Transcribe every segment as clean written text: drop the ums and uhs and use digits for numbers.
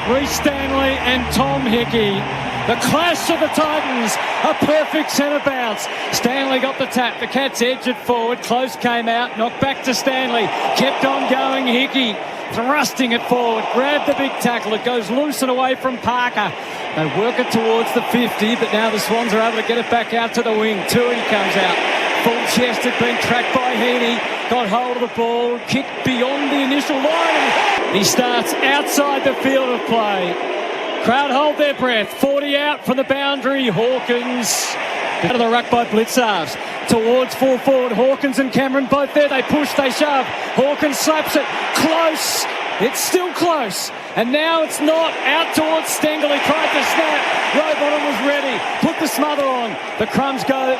Reece Stanley and Tom Hickey. The clash of the Titans, a perfect centre bounce. Stanley got the tap, the Cats edged it forward, close came out, knocked back to Stanley, kept on going, Hickey thrusting it forward, grabbed the big tackle, it goes loose and away from Parker. They work it towards the 50, but now the Swans are able to get it back out to the wing. Tui comes out, full-chested, being tracked by Heaney, got hold of the ball, kicked beyond the initial line. He starts outside the field of play. Crowd hold their breath. 40 out from the boundary. Hawkins out of the ruck by Blitzarves. Towards full forward. Hawkins and Cameron both there. They push, they shove. Hawkins slaps it. Close. It's still close. And now it's not. Out towards Stengel. He tried to snap. Rowbottom was ready. Put the smother on. The crumbs go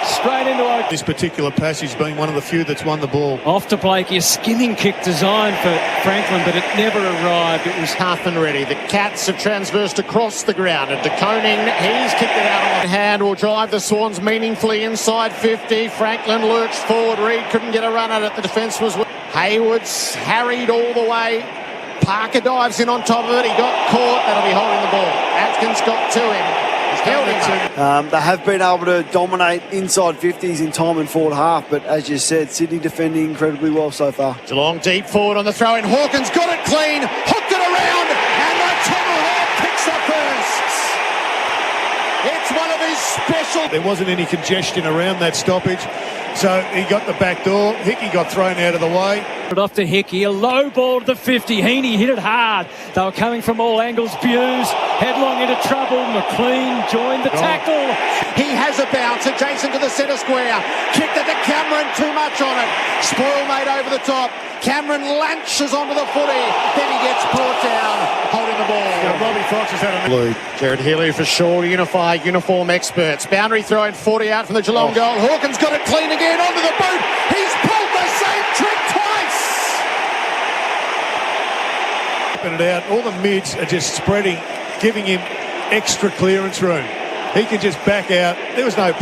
straight into Oak. This particular passage being one of the few that's won the ball. Off to Blakey, a skimming kick designed for Franklin, but it never arrived. It was half and ready. The Cats have transversed across the ground. And De Koning, he's kicked it out on one hand, will drive the Swans meaningfully inside 50. Franklin lurched forward. Reid couldn't get a run at it. The defence was... Hayward's harried all the way. Parker dives in on top of it. He got caught. That'll be holding the ball. Atkins got to him. They have been able to dominate inside 50s in time and forward half, but as you said, Sydney defending incredibly well so far. Geelong deep forward on the throw in. Hawkins got it clean, hooked it around, and the Tomahawk picks up first. It's one of his special. There wasn't any congestion around that stoppage, so he got the back door. Hickey got thrown out of the way. Off to Hickey, a low ball to the 50. Heaney hit it hard. They were coming from all angles. Buse headlong into trouble. McLean joined the tackle. He has a bounce adjacent to the centre square. Kicked it to Cameron, too much on it. Spoil made over the top. Cameron lanches onto the footy. Then he gets brought down, holding the ball. Now, Robbie Fox has had a lead. Jared Healy for sure, Unify uniform experts. Boundary throw in 40 out from the Geelong goal. Hawkins got it clean again onto the boot. He's pulled the same trick twice. It out. All the mids are just spreading, giving him extra clearance room. He can just back out. There was no...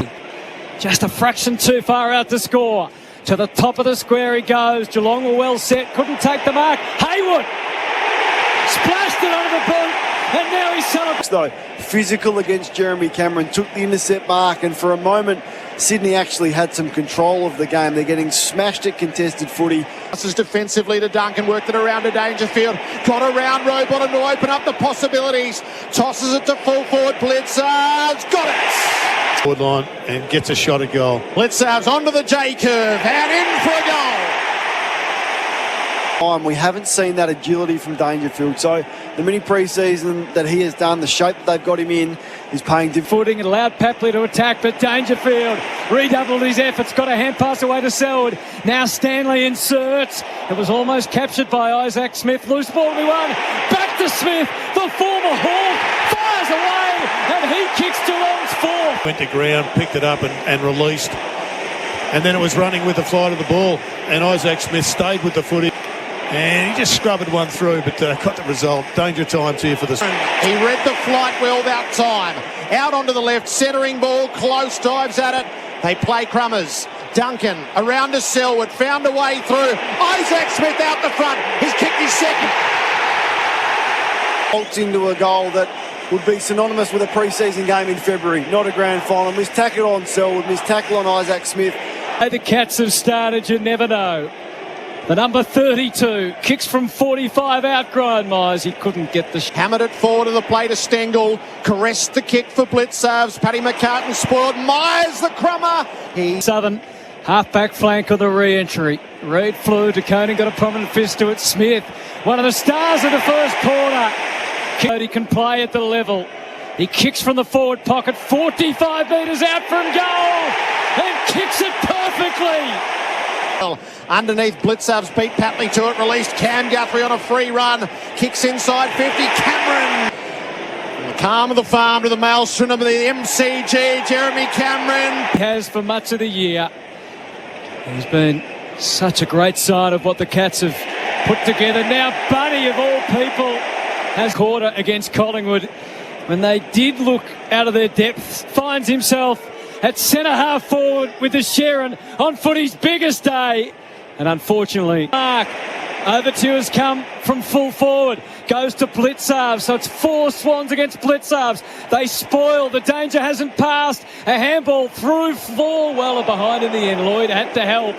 Just a fraction too far out to score. To the top of the square he goes. Geelong were well set. Couldn't take the mark. Hayward splashed it under the boot. And now he's celebrating. Though, physical against Jeremy Cameron, took the intercept mark, and for a moment Sydney actually had some control of the game. They're getting smashed at contested footy. Passes defensively to Duncan, worked it around to Dangerfield, got around Rowbottom to open up the possibilities, tosses it to full forward. Blitzarves got it. Forward line and gets a shot at goal. Blitzarves onto the J curve and in for a goal. We haven't seen that agility from Dangerfield, so the mini pre-season that he has done, the shape that they've got him in, is paying footing. It allowed Papley to attack, but Dangerfield redoubled his efforts, got a hand pass away to Selwood. Now Stanley inserts. It was almost captured by Isaac Smith. Loose ball to be won. Back to Smith, the former Hawk, fires away, and he kicks Geelong's fourth. Went to ground, picked it up and released. And then it was running with the flight of the ball, and Isaac Smith stayed with the footy. And he just scrubbed one through, but got the result. Danger times here for the... He read the flight well that time. Out onto the left, centering ball, close, dives at it. They play Crummers. Duncan around to Selwood, found a way through. Isaac Smith out the front. He's kicked his second. Bolts into a goal that would be synonymous with a pre-season game in February, not a grand final. Missed tackle on Selwood, missed tackle on Isaac Smith. The Cats have started, you never know. The number 32 kicks from 45 outgrown Myers. He couldn't get the... Hammered it forward to the play to Stengel. Caressed the kick for Blitzarves. Paddy McCartan spoiled. Myers the crummer. Southern half-back flank of the re-entry. Reid flew. De Koning got a prominent fist to it. Smith, one of the stars of the first quarter. He can play at the level. He kicks from the forward pocket. 45 metres out from goal. And kicks it perfectly. Underneath, Blitzarves beat Patley to it, released Cam Guthrie on a free run, kicks inside 50, Cameron. From the calm of the farm to the maelstrom of the MCG, Jeremy Cameron. Has for much of the year. He's been such a great sign of what the Cats have put together. Now Bunny, of all people, has quarter against Collingwood. When they did look out of their depth, finds himself at centre-half forward with the Sharon on footy's biggest day. And unfortunately, Mark Over to has come from full forward. Goes to Blitzarves. So it's 4 Swans against Blitzarves. They spoil. The danger hasn't passed. A handball through 4. Well behind in the end. Lloyd had to help.